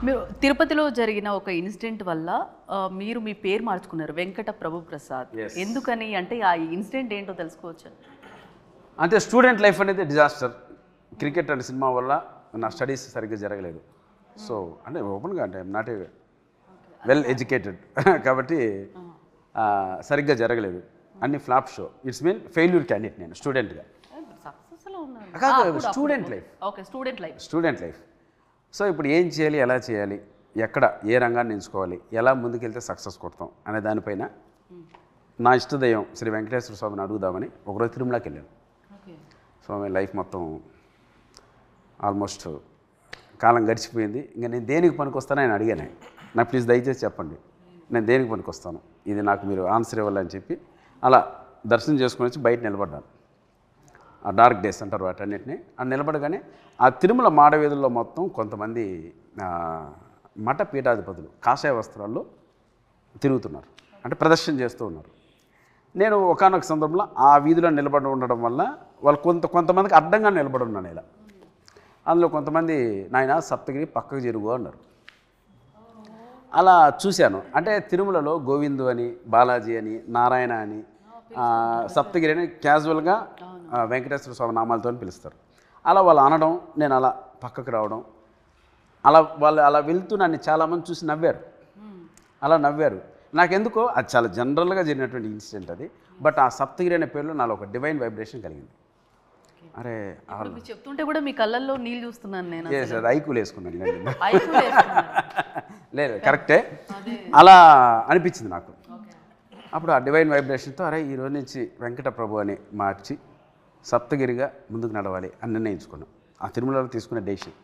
మీరు తిరుపతిలో జరిగిన ఒక ఇన్సిడెంట్ వల్ల మీరు మీ పేరు మార్చుకున్నారు వెంకట ప్రభు ప్రసాద్. Yes. ఎందుకని అంటే ఆ ఇన్సిడెంట్ ఏంటో తెలుసుకోవచ్చు. అంటే స్టూడెంట్ లైఫ్ అనేది డిజాస్టర్. క్రికెట్ అండ్ సినిమా వల్ల నా స్టడీస్ సరిగ్గా జరగలేదు. సో అంటే ఓపెన్గా అంటే నాట్ ఏ వెల్ ఎడ్యుకేటెడ్ కాబట్టి సరిగ్గా జరగలేదు. అన్ని flop show. It's mean failure candidate నేను స్టూడెంట్గా. సక్సెస్లో ఉన్నారు. కాదు, student life. Okay, student life. Student life. So ఇప్పుడు ఏం చేయాలి, ఎలా చేయాలి, ఎక్కడ ఏ రంగాన్ని ఎంచుకోవాలి, ఎలా ముందుకెళ్తే సక్సెస్ కొడతాం అనే దానిపైన నా ఇష్టదైవం శ్రీ వెంకటేశ్వర స్వామిని అడుగుదామని ఒకరోజు తిరుమలకి వెళ్ళాను. స్వామి లైఫ్ మొత్తం ఆల్మోస్ట్ కాలం గడిచిపోయింది, ఇంకా నేను దేనికి పనికొస్తానో ఆయన అడిగాను. నాకు ప్లీజ్ దయచేసి చెప్పండి, నేను దేనికి పనికొస్తాను, ఇది నాకు మీరు ఆన్సర్ ఇవ్వాలని చెప్పి అలా దర్శనం చేసుకుని వచ్చి బయట నిలబడ్డాను. ఆ డార్క్ డేస్ అంటారు వాటన్నిటిని. ఆ నిలబడగానే ఆ తిరుమల మాడవీధుల్లో మొత్తం కొంతమంది మఠ పీఠాధిపతులు కాషాయ వస్త్రాల్లో తిరుగుతున్నారు, అంటే ప్రదర్శన చేస్తూ ఉన్నారు. నేను ఒకానొక సందర్భంలో ఆ వీధిలో నిలబడి ఉండడం వల్ల వాళ్ళు కొంతమందికి అడ్డంగా నిలబడి ఉన్నాను ఇలా. అందులో కొంతమంది నాయన సప్తగిరి పక్కకు జరుగు అన్నారు. అలా చూశాను. అంటే తిరుమలలో గోవిందు అని, బాలాజీ అని, నారాయణ అని, సప్తగిరి అని క్యాజువల్గా వెంకటేశ్వర స్వామి నామాలతో పిలుస్తారు. అలా వాళ్ళు అనడం, నేను అలా పక్కకు రావడం, అలా వాళ్ళు అలా వెళ్తూ నన్ను చాలామంది చూసి నవ్వారు. అలా నవ్వారు. నాకెందుకో అది చాలా జనరల్గా జరిగినటువంటి ఇన్సిడెంట్ అది. బట్ ఆ సప్తగిరి అనే పేరులో నాలో ఒక డివైన్ వైబ్రేషన్ కలిగింది. అరే మీరు చెప్తుంటే కూడా మీ కళ్ళల్లో నీళ్ళు చూస్తున్నాను నేను. అది ఐకులు వేసుకున్నాను నేను. ఐకులు వేసుకున్నారు. లేదు, కరెక్టే. అలా అనిపించింది నాకు. అప్పుడు ఆ డివైన్ వైబ్రేషన్తో అరే ఈ రోజు నుంచి వెంకట ప్రభు అని మార్చి సప్తగిరిగా ముందుకు నడవాలి అని నిర్ణయించుకున్నాం. ఆ తిరుమలలో తీసుకునే డెసిషన్.